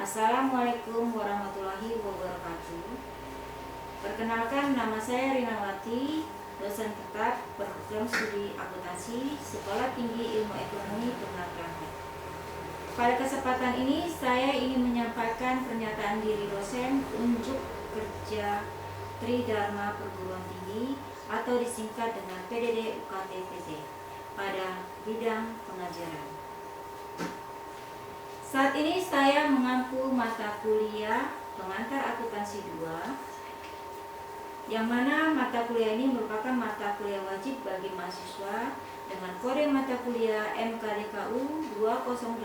Assalamualaikum warahmatullahi wabarakatuh. Perkenalkan, nama saya Rinawati, dosen tetap program studi akuntansi Sekolah Tinggi Ilmu Ekonomi Purnagraha. Pada kesempatan ini saya ingin menyampaikan pernyataan diri dosen unjuk kerja Tridharma Perguruan Tinggi atau disingkat dengan PDD UKT-PT pada bidang pengajaran. Saat ini saya mengampu mata kuliah pengantar akuntansi 2, yang mana mata kuliah ini merupakan mata kuliah wajib bagi mahasiswa dengan kode mata kuliah MKDKU 208.2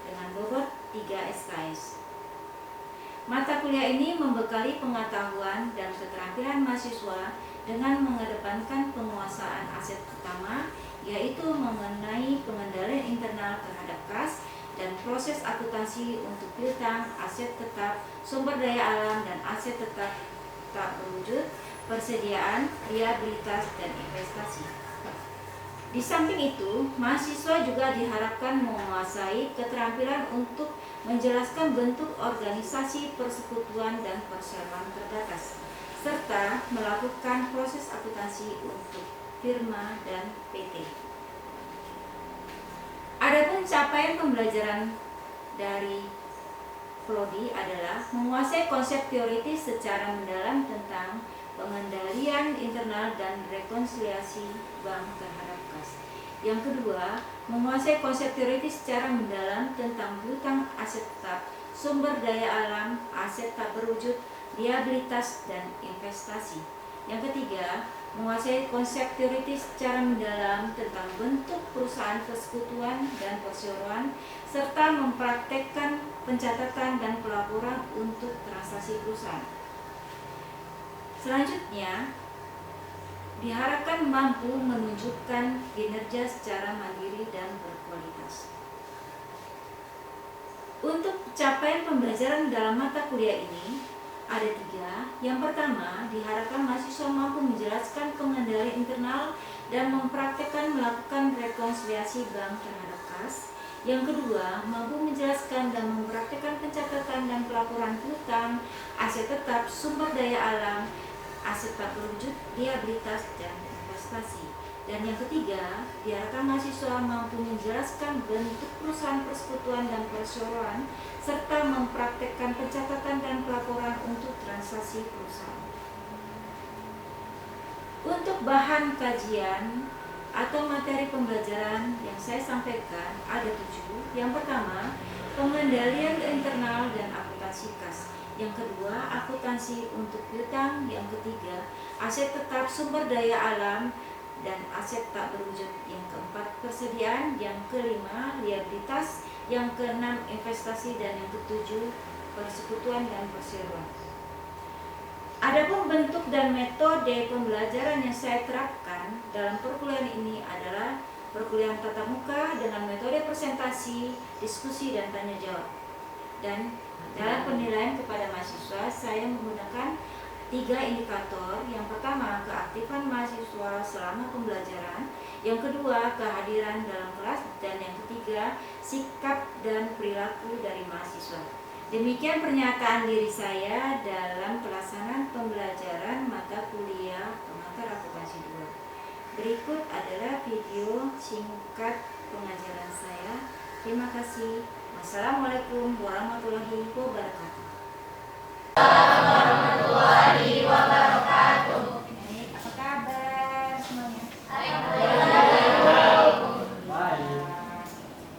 dengan bobot 3 SKS. Mata kuliah ini membekali pengetahuan dan keterampilan mahasiswa dengan mengedepankan penguasaan aset utama, yaitu mengenai pengendalian internal terhadap kas dan proses akuntansi untuk piutang, aset tetap, sumber daya alam, dan aset tetap tak berwujud, persediaan, liabilitas, dan investasi. Di samping itu, mahasiswa juga diharapkan menguasai keterampilan untuk menjelaskan bentuk organisasi persekutuan dan perseroan terbatas, serta melakukan proses akuntansi untuk firma dan PT. Adapun capaian pembelajaran dari Prodi adalah menguasai konsep teoritis secara mendalam tentang pengendalian internal dan rekonsiliasi bank terhadap kas. Yang kedua, menguasai konsep teoritis secara mendalam tentang piutang, aset tetap, sumber daya alam, aset tak berwujud, liabilitas, dan investasi. Yang ketiga, menguasai konsep teoritis secara mendalam tentang bentuk perusahaan persekutuan dan perseroan, serta mempraktekkan pencatatan dan pelaporan untuk transaksi perusahaan. Selanjutnya, diharapkan mampu menunjukkan kinerja secara mandiri dan berkualitas. Untuk capaian pembelajaran dalam mata kuliah ini ada 3. Yang pertama, diharapkan mahasiswa mampu menjelaskan pengendalian internal dan mempraktekkan melakukan rekonsiliasi bank terhadap kas. Yang kedua, mampu menjelaskan dan mempraktekkan pencatatan dan pelaporan piutang, aset tetap, sumber daya alam, aset tak berwujud, liabilitas, dan investasi. Dan yang ketiga, diharapkan mahasiswa mampu menjelaskan bentuk perusahaan persekutuan dan perseroan, serta mempraktekkan pencatatan dan pelaporan untuk transaksi perusahaan. Untuk bahan kajian atau materi pembelajaran yang saya sampaikan ada 7. Yang pertama, pengendalian internal dan akuntansi kas. Yang kedua, akuntansi untuk piutang. Yang ketiga, aset tetap, sumber daya alam, dan aset tak berwujud. Yang keempat, persediaan. Yang kelima, liabilitas. Yang keenam, investasi. Dan yang ketujuh, persekutuan dan perseroan. Adapun bentuk dan metode pembelajaran yang saya terapkan dalam perkuliahan ini adalah perkuliahan tatap muka dengan metode presentasi, diskusi, dan tanya jawab. Dan dalam penilaian kepada mahasiswa, saya menggunakan 3 indikator. Yang pertama, keaktifan mahasiswa selama pembelajaran. Yang kedua, kehadiran dalam kelas. Dan yang ketiga, sikap dan perilaku dari mahasiswa. Demikian pernyataan diri saya dalam pelaksanaan pembelajaran mata kuliah pengantar akuntansi 2. Berikut adalah video singkat pengajaran saya. Terima kasih. Wassalamualaikum warahmatullahi wabarakatuh. Warahmatullahi wabarakatuh. Apa kabar semuanya? Baik.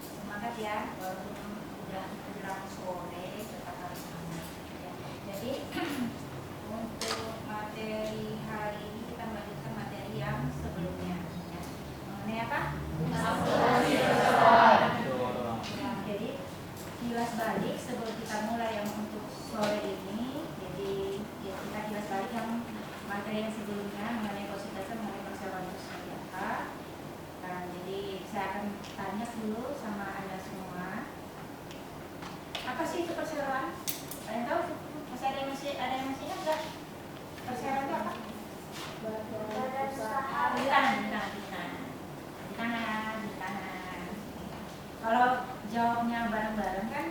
Semangat ya. Udah menjelang sore, tetap harus semangat. Jadi untuk materi hari ini kita melanjutkan materi yang sebelumnya. Ya. Mengenai apa? Ya, jadi kilas balik sebelum kita mulai yang untuk sore ini. Jadi ya, kita kilas balik yang materi yang sebelumnya mengenai konsultasi mengenai perseroan itu seperti apa. Nah, jadi saya akan tanya dulu sama Anda semua. Apa sih itu perseroan? Ada yang tahu? Masih ada yang masih ingat nggak? Perseroan itu apa? Di tangan. Kalau jawabnya bareng-bareng kan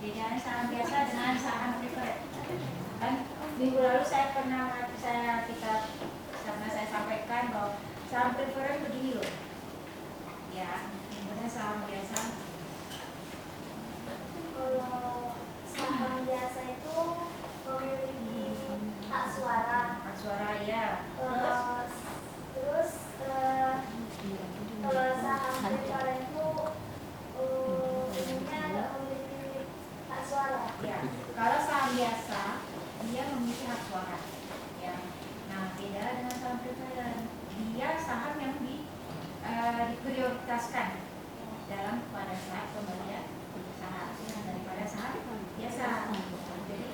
Bedanya saham biasa dengan saham preferred. Kan minggu lalu saya sampaikan bahwa saham preferred begini loh. Ya, kemudian saham biasa. Kalau saham biasa itu memiliki hak suara. Hak suara ya. Terus kalau saham preferred itu umumnya nggak memiliki hak suara. Ya, kalau saham biasa dia memiliki hak suara. Ya, nah beda dengan saham preferred. Dia saham yang diprioritaskan dalam pada saat pembelian saham daripada saham biasa. Jadi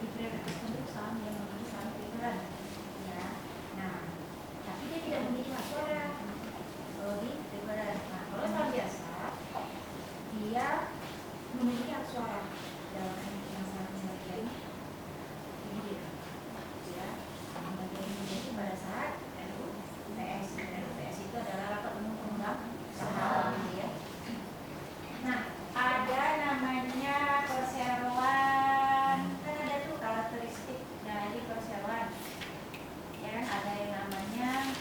diprioritaskan untuk saham yang memiliki saham preferred. Ya, nah tapi dia tidak memiliki hak suara. Kalau di preferred. Nah, kalau saham biasa dia memiliki hak suara dalam pembagian ini ya, pembagian ini pada saat RUPS. RUPS itu adalah rapat umum pemegang saham ya. Nah, ada namanya perseroan, kan ada tuh karakteristik dari perseroan ya kan, ada yang namanya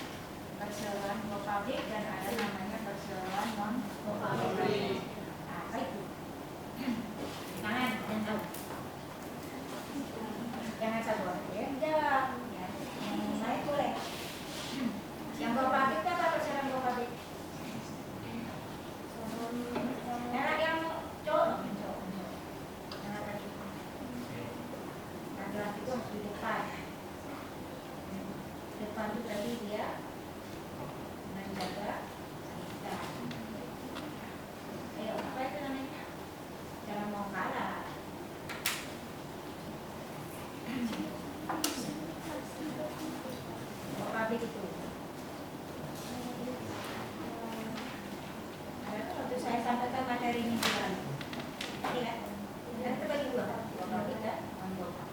perseroan go public dan ada namanya perseroan non go public. Apa itu? Jangan satu orang ya, jawab ya. Yang lain boleh. Yang go public apa perseroan go public? Yang cowok. Laki-laki itu harus di depan. Depan itu tadi dia menjaga kita. Ayo, apa itu namanya? Jangan mau kalah. Publik itu. Ada tuh waktu saya sampaikan materi ini bulan. Tadi kan? Dan terbagi dua. Publik dan non-public.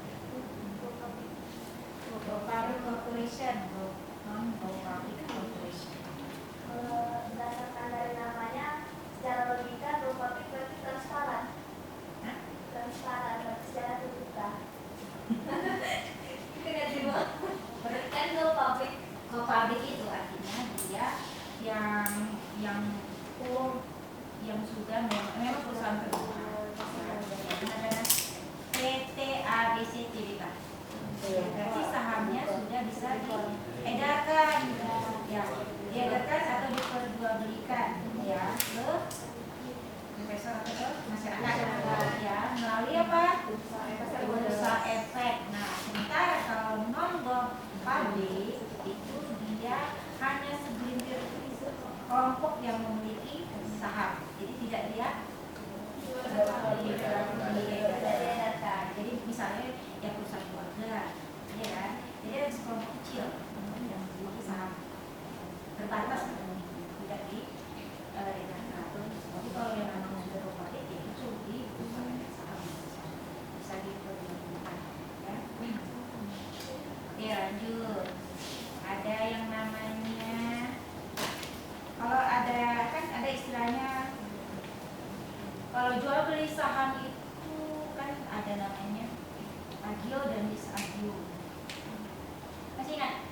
Public corporation, non-public corporation. Berdasarkan dari namanya, secara logika publik berarti transparan. Transparan berarti secara terbuka. Berarti kan go public itu artinya dia yang yang sudah memang perusahaan terbuka. Ada PT ABC Tbk. Berarti sahamnya sudah bisa diedarkan, ya, diedarkan atau diperjualbelikan ya ke investor atau ke masyarakat ya melalui apa? Bursa efek. Nah, sementara kalau non go public itu dia hanya segelintir kelompok yang memiliki saham, jadi tidak dia diedarkan. Jadi misalnya yang perusahaan keluarga, ya kan? Jadi ada sekelompok kecil yang memiliki saham terbatas, tidak diedarkan. Tapi kalau yang memang sudah berpakai, ya itu di perusahaan saham bisa diperjualbelikan. Ya, lanjut. Ada yang namanya, kalau ada kan ada istilahnya, kalau jual beli saham itu kan ada namanya agio dan disagio. Masih ingat?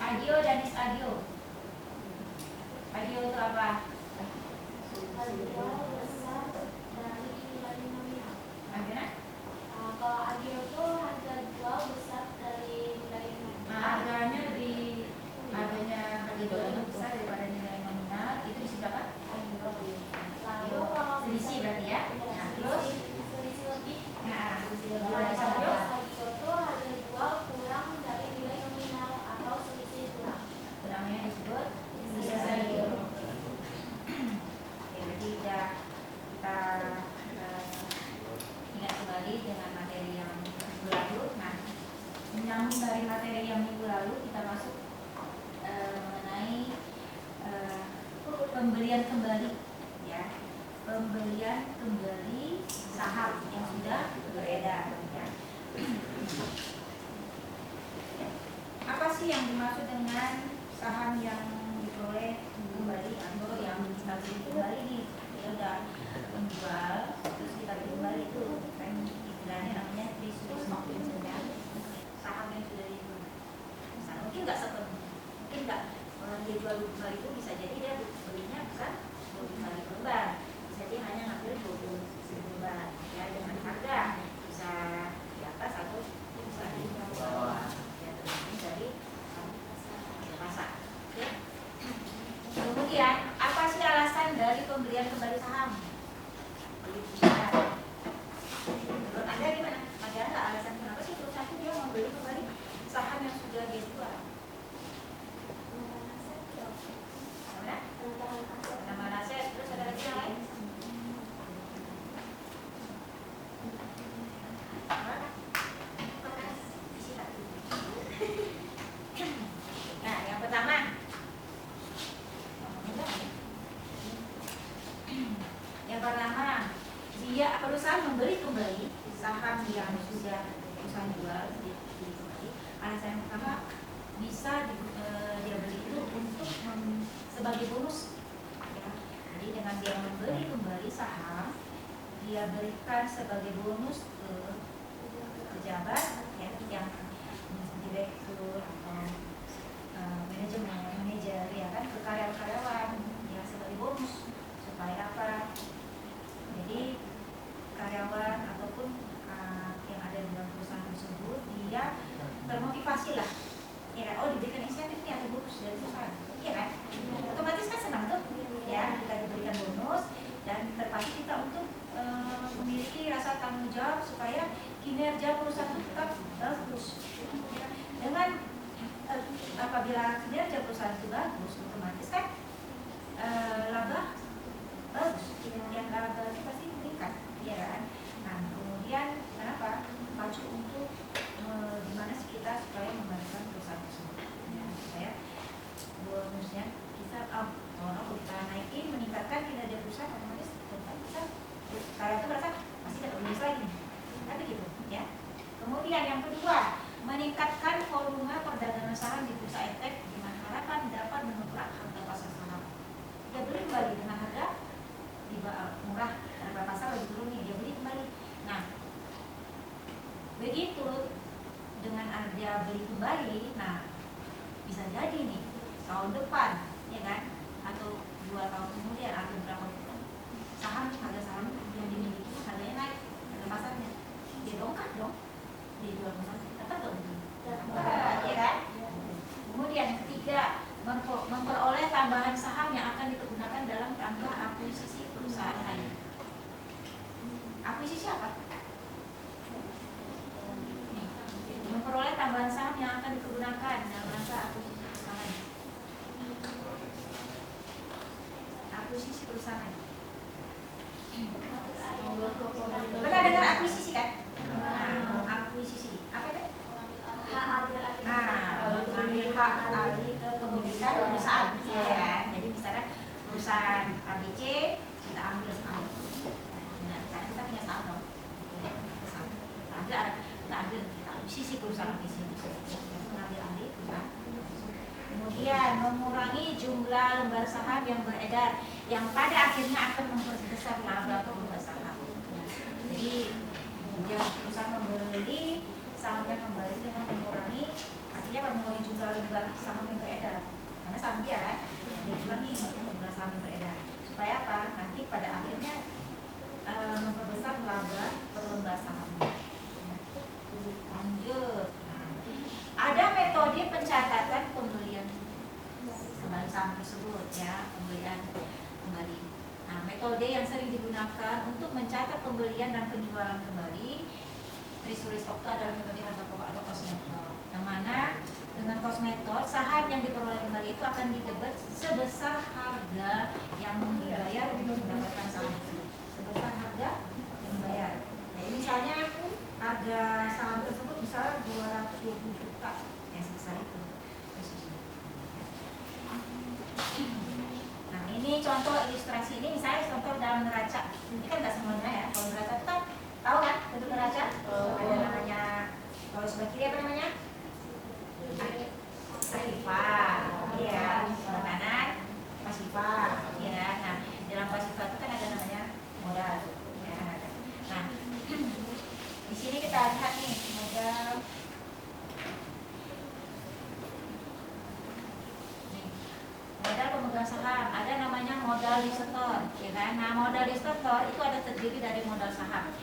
Agio dan disagio. Agio itu apa? Agio besar dari nilai nominal. Agio? Kalau agio itu harga jual besar dari nilai nominal. Harganya harga jual lebih besar daripada nilai nominal, itu disebut apa? Lalu kalau selisih berarti ya. Nah, terus selisih lebih. nah, Kalau agio itu harga jual kurang dari nilai nominal atau selisih kurang. namanya disebut disagio. Ya, jadi udah kita ingat kembali dengan materi yang minggu lalu. Nah, menyambung dari materi yang minggu lalu, kita masuk mengenai pembelian kembali, ya, pembelian kembali saham yang sudah beredar. Ya. Apa sih yang dimaksud dengan saham yang diperoleh kembali atau yang kita beli kembali nih? Ya udah menjual terus kita beli kembali. perusahaan membeli kembali saham yang sudah perusahaan jual kembali. Alasan yang pertama, bisa dia beli itu untuk sebagai bonus. Ya. Jadi dengan dia membeli kembali saham, dia berikan sebagai bonus ke pejabat ya, yang direktur atau manajer ya kan, ke karyawan ya, sebagai bonus. Supaya apa? Jadi karyawan ataupun yang ada di dalam perusahaan tersebut, dia termotivasi lah ya kan, oh diberikan insentif nih atau bonus dari perusahaan, iya kan, otomatis kan senang tuh ya, kita diberikan bonus dan terpacu kita untuk memiliki rasa tanggung jawab supaya kinerja perusahaan itu tetap bagus. Dengan apabila kinerja perusahaan itu bagus, otomatis kan laba bagus, yang laba itu pasti meningkat, ya kan. Nah kemudian kenapa pacu untuk gimana sih kita supaya mengembangkan perusahaan tersebut, ya, supaya bonusnya kita kalau kita naikin, meningkatkan kinerja perusahaan, otomatis kita karya itu merasa masih dapat bonus lagi, kan begitu, ya. Kemudian yang kedua, meningkatkan volume perdagangan saham di bursa efek dengan harapan dapat mendongkrak harga pasar saham. Dia beli kembali dengan harga murah, harga pasar lebih turun nih, dia beli kembali. Nah, begitu dengan harga beli kembali, nah bisa jadi nih tahun depan, ya kan, atau 2 tahun kemudian atau berapa harga saham yang dimiliki harganya naik, harga pasarnya dia dongkrak dong, dia jual pasar, dapat dong, ya kan. Kemudian yang ketiga, memperoleh tambahan saham yang akan digunakan dalam rangka akuisisi perusahaan lain. Akuisisi apa? Memperoleh tambahan saham yang akan digunakan dalam rangka akuisisi perusahaan. Akuisisi perusahaan. Pernah dengar akuisisi kan? Nah, akuisisi apa itu? Mengambil hak alih kepemilikan perusahaan, ya. Jadi misalnya perusahaan ABC kita ambil saham. Nah, karena kita punya saham dong. Kita ambil sisi perusahaan ABC, mengambil alih perusahaan. Kemudian mengurangi jumlah lembar saham yang beredar, yang pada akhirnya akan memperbesar laba lembar saham. Jadi perusahaan membeli saham yang kembali dengan mengurangi, artinya mengurangi jumlah lembar saham yang beredar, karena saham dia kan, dia kurangi jumlah saham yang beredar. Supaya apa? Nanti pada akhirnya memperbesar laba per lembar saham. Lanjut. Ada metode pencatatan pembelian kembali saham tersebut, ya, pembelian kembali. Nah, metode yang sering digunakan untuk mencatat pembelian dan penjualan kembali treasury stock itu adalah metode harga pokok atau cost method, yang mana dengan cost method saham yang diperoleh kembali itu akan didebet sebesar harga yang dibayar untuk mendapatkan saham tersebut, sebesar harga yang dibayar. Jadi misalnya harga saham tersebut misalnya 220 juta, yang sebesar itu. Nah ini contoh ilustrasi, ini misalnya contoh dalam neraca. Ini kan nggak semuanya ya, kalau neraca itu kan tahu kan bentuk neraca? Ada namanya, kalau sebelah kiri apa namanya? Pasifa, iya. Sebelah kanan pasifa, ya. Nah dalam pasifa itu kan ada namanya modal. Ya. Nah di sini kita lihat nih modal. Modal pemegang saham, ada namanya modal disetor, ya kan? Nah modal disetor itu ada terdiri dari modal saham.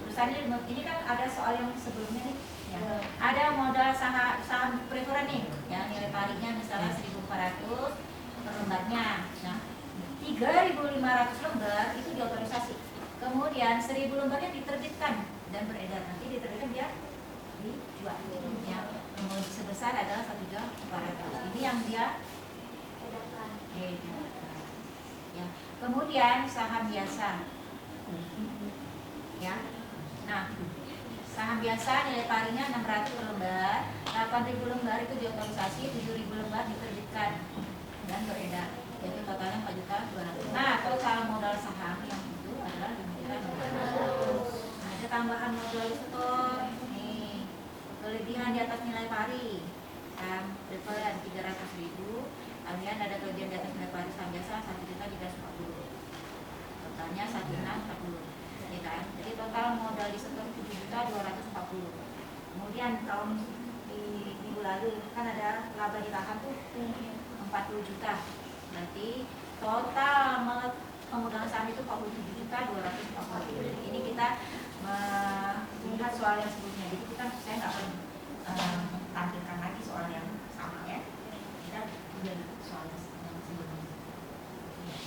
Perusahaan ini kan ada soal yang sebelumnya nih, ya. Ada modal saham preferred nih, ya, nilai pariknya misalnya 1.400 per lembarnya. Nah 3.500 lembar itu diotorisasi. Kemudian 1.000 lembarnya diterbitkan dan beredar, nanti diterbitkan dia dijual, ya. Kemudian sebesar adalah 1.400. Ini yang dia ya. Kemudian saham biasa, ya. Nah saham biasa nilai parinya 600 per lembar, 8.000 lembar itu diotorisasi, 7.000 lembar diterbitkan dan beredar, jadi totalnya 4.200.000. Nah total modal saham yang itu adalah 5.200.000. modal disetor. Nih, kelebihan di atas nilai pari. Depan 300.000. Kemudian ada kelebihan di atas nilai pari saham biasa 1.340. Totalnya 1.640. Ya kan? Jadi total modal disetor 7.240. Kemudian tahun di minggu lalu kan ada laba ditahan tuh 40 juta. Berarti total pemegang saham itu 47.240. Ini kita melihat soal yang sebelumnya. Jadi saya nggak akan tampilkan lagi soal yang sama ya. Kita udah soal yang sebelumnya.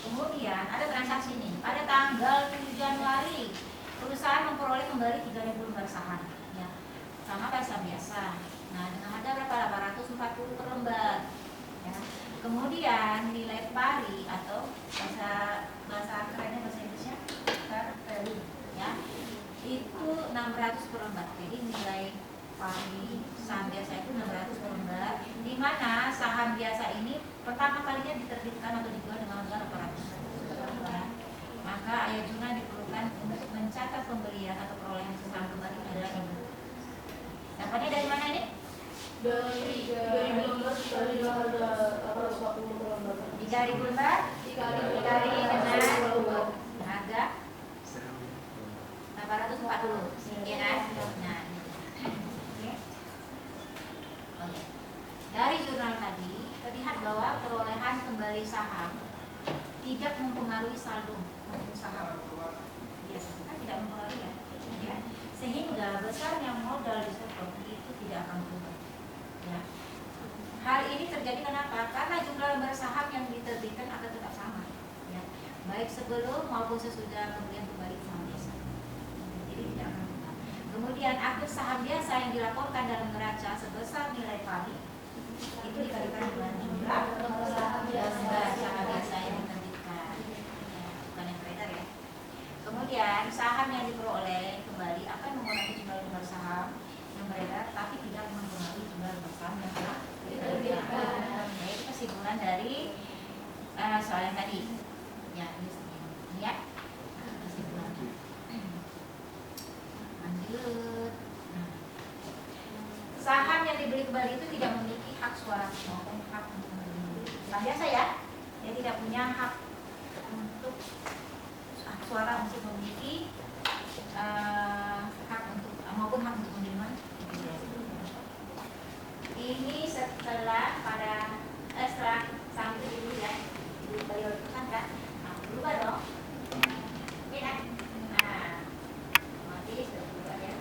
Kemudian ada transaksi ini. Pada tanggal 7 Januari perusahaan memperoleh kembali 3.000 lembar saham. Ya, sama kayak saham biasa. Nah, dengan harga berapa? 840 per lembar. Ya. Kemudian nilai pari atau bahasa kerennya bahasa Inggrisnya fair value, ya, itu 600 per lembar. Jadi nilai pari saham biasa itu 600 per lembar, di mana saham biasa ini pertama kalinya diterbitkan atau dijual dengan harga 800. Ya. Maka ayat jurnal diperlukan untuk mencatat pembelian atau perolehan saham kembali adalah ini. Dapatnya dari mana ini? Dari 2015 harga 840 per lembar. 3.000 lembar dikali dengan harga 840, ya kan? Nah, oke. Dari jurnal tadi terlihat bahwa perolehan kembali saham tidak mempengaruhi saldo saham. Biasanya kan tidak mempengaruhi ya. Sehingga besarnya modal disetor itu tidak akan berubah. Ya. Hal ini terjadi kenapa? Karena jumlah lembar saham yang diterbitkan akan tetap sama, ya, baik sebelum maupun sesudah pembelian kembali saham biasa. Jadi tidak akan berubah. Kemudian aktif saham biasa yang dilaporkan dalam neraca sebesar nilai pari itu dikalikan dengan jumlah lembar saham biasa yang diterbitkan, ya, bukan yang beredar ya. Kemudian saham yang diperoleh kembali akan mengurangi jumlah lembar saham yang beredar, tapi tidak mempengaruhi jumlah lembar saham yang telah diterbitkan. Itu kesimpulan dari soal yang tadi. Ya, ini ya. Kesimpulan. Lanjut. Saham yang dibeli kembali itu tidak memiliki hak suara maupun hak untuk membeli. Saham biasa ya, dia tidak punya hak untuk suara untuk memiliki hak untuk maupun hak untuk menerima. Ini setelah setelah saham itu dibeli ya, dibeli oleh perusahaan kan, nah, berubah dong, ya kan? Nah, otomatis sudah berubah ya.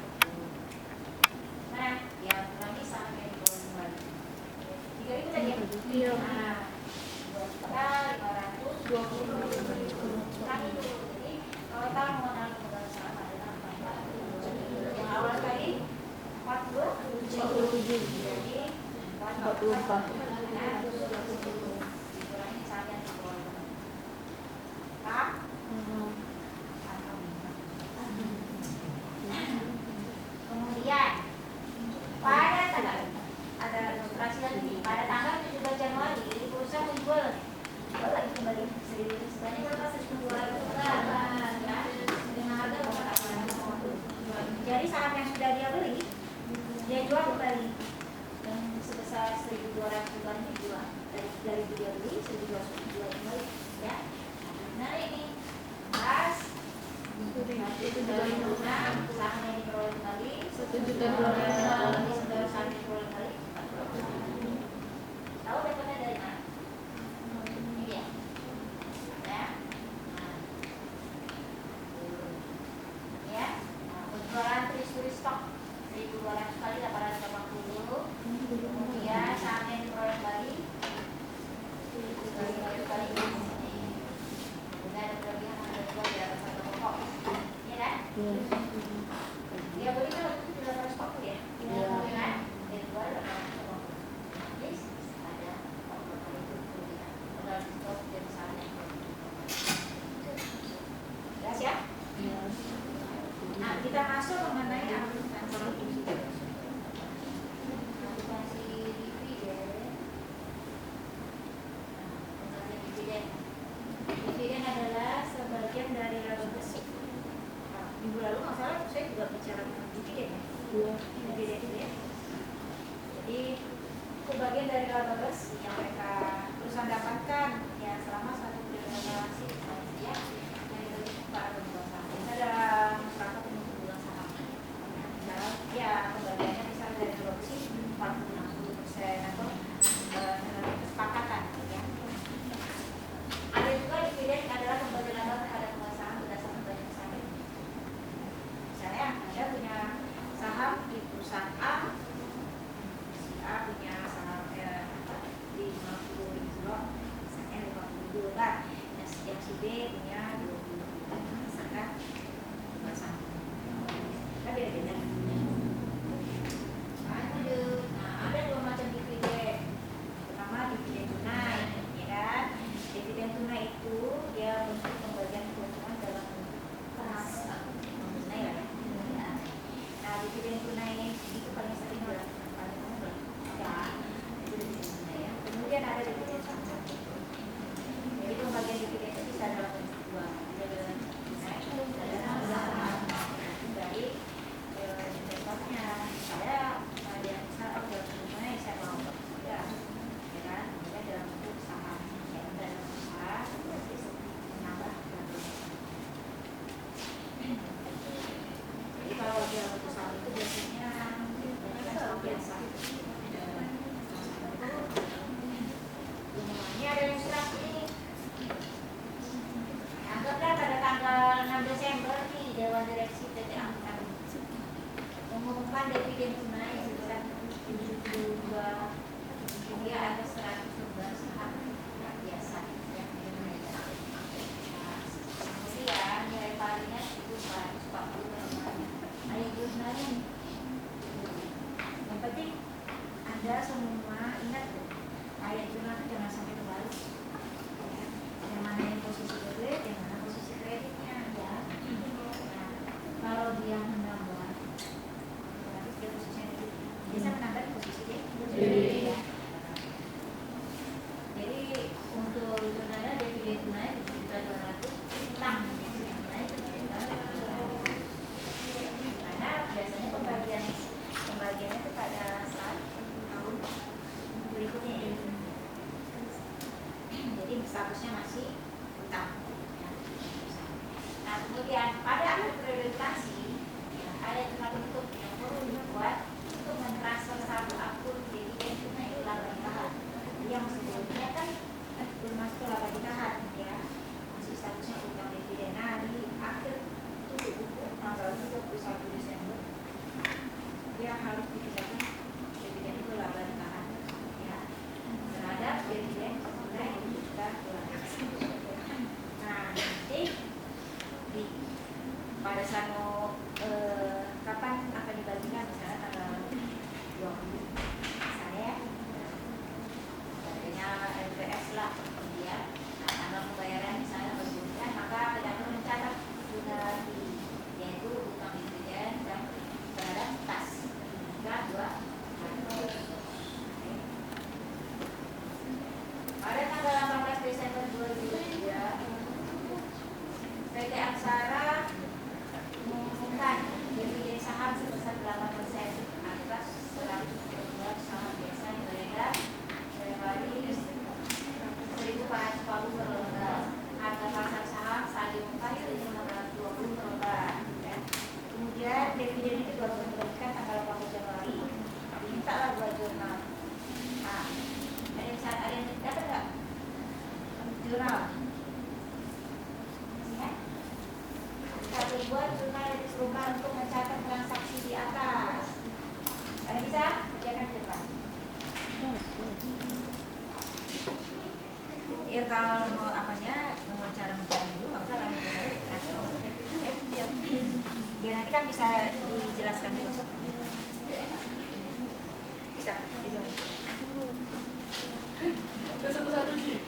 Mana? Ya, ulangi saham yang diperoleh kembali. 3.000 tadi ya? Iya. Nah, 2.520 kali itu. Jadi total modal pemegang saham adalah 40. Yang awal tadi 47. Jadi 44. Dikurangi saham yang diperoleh. Paham? Kemudian pada tanggal ada ilustrasi lagi. Pada tanggal 17 Januari perusahaan menjual lagi kembali sebanyak berapa? 1.200 ya, dengan harga 4.850. Jadi saham yang sudah dia beli dia jual kembali yang sebesar 1.200 kembali dijual dari dia beli 1.200 dijual kembali ya. Nah ini pas itu dari saham yang diperoleh kembali 1.200 saham yang diperoleh kembali. Tahu dapatnya dari mana? Ini dia ya. Ya, penjualan turis stok 1.200 kali 880. Kemudian saham yang diperoleh kembali 1.200 kali ini. Kemudian ada kelebihan ada jual di atas harga pokok, ya kan? Dia beli kan waktu itu 840 ya, kan? Dia jual 840. Jadi ada modal itu kelebihan modal stok dari saham yang jelas ya? Nah, kita masuk mengenai akumulasi dividen. Dividen adalah sebagian dari laba bersih. Minggu lalu masalah saya juga bicara tentang dividen ya. Dividen itu ya. Jadi itu bagian dari laba bersih yang mereka perusahaan dapatkan ya selama satu generasi ya yang dibagi para pemegang saham. Itu dalam rangka pemegang saham. Misal ya pembagiannya misalnya dari produksi 40-60% atau kesepakatan ya. Ada juga dividen adalah pembagian laba terhadap pemegang saham berdasarkan banyak saham. Misalnya Anda punya saham di perusahaan A, si A punya saham 50.000 lot, misalnya 50.000 lot, yang si B punya 20.000, misalkan saham. Kan beda-beda. Nah, ada dua macam dividen. Pertama dividen tunai, ya kan? Dividen tunai itu dia bentuk pembagian keuntungan dalam bentuk tunai lah ya. Nah, dividen tunai itu paling sering dilakukan paling umum ya. Itu dividen tunai ya. Kemudian ada dividen saham. Jadi pembagian dividen itu bisa dalam bentuk dua, dividen tunai dan dari investornya. Saya dia misal dalam bentuk tunai saya mau ya kan? Kemudian dalam bentuk saham ya dalam usaha berarti menambah jadi kalau dalam bentuk saham itu biasanya saham biasa. Ini ada yang surat ini. Anggaplah pada tanggal 6 Desember nih Dewan Direksi PT Angkutan mengumumkan dividen tunai sebesar 72 dia ada 111 saham biasa yang dimiliki. Kemudian nilai palingnya 140 permainnya. Ayat jurnalnya nih. Yang penting Anda semua ingat tuh ayat jurnal itu jangan sampai kebalik. Ya. Yang mana yang posisi debit, yang mana posisi kreditnya ya. Nah, kalau dia menambah, berarti dia posisinya debit. Biasa menambah di posisi debit. Ya. Jadi untuk jurnalnya dividen tunai 7.200 utang dividen tunai 7.200 karena biasanya pembagiannya itu pada saat tahun berikutnya ya. Jadi statusnya masih utang ya. Nah kemudian pada akhir periodisasi ya, ada jurnal penutup yang perlu dibuat untuk mentransfer satu akun dividen tunai ke laba ditahan yang sebelumnya kan belum masuk ke laba ditahan ya, masih statusnya utang dividen. Nah di akhir itu tanggal 31 Desember dia harus dipindahkan dividen itu laba ditahan ya terhadap dividen tunai yang sudah keluar. Nah nanti pada saat mau kapan akan dibagikan misalnya tanggal 20 misalnya ya LPS lah kemudian nah tanggal pembayaran misalnya berbulan maka pedagang mencatat sudah yaitu utang dividen dan terhadap kas hingga 2 pada tanggal 18 Desember 2003 PT Aksara mengumumkan dividen saham sebesar 8% atas 112 saham biasa yang beredar dari 1.440 per lembar. Harga pasar saham saat diumumkan itu 520 per lembar. Ya. Kemudian dividen itu baru diberikan tanggal 8 Januari. Dimintalah buat jurnal. Nah, ada yang dapat nggak jurnal? Ya. Kita buat jurnal yang diperlukan untuk mencatat transaksi di atas. Kalian bisa kerjakan di depan. Ya kalau mau apanya, mau cara mencari dulu, nggak usah lagi biar nanti kan bisa dijelaskan dulu. Bisa. Satu-satu sih.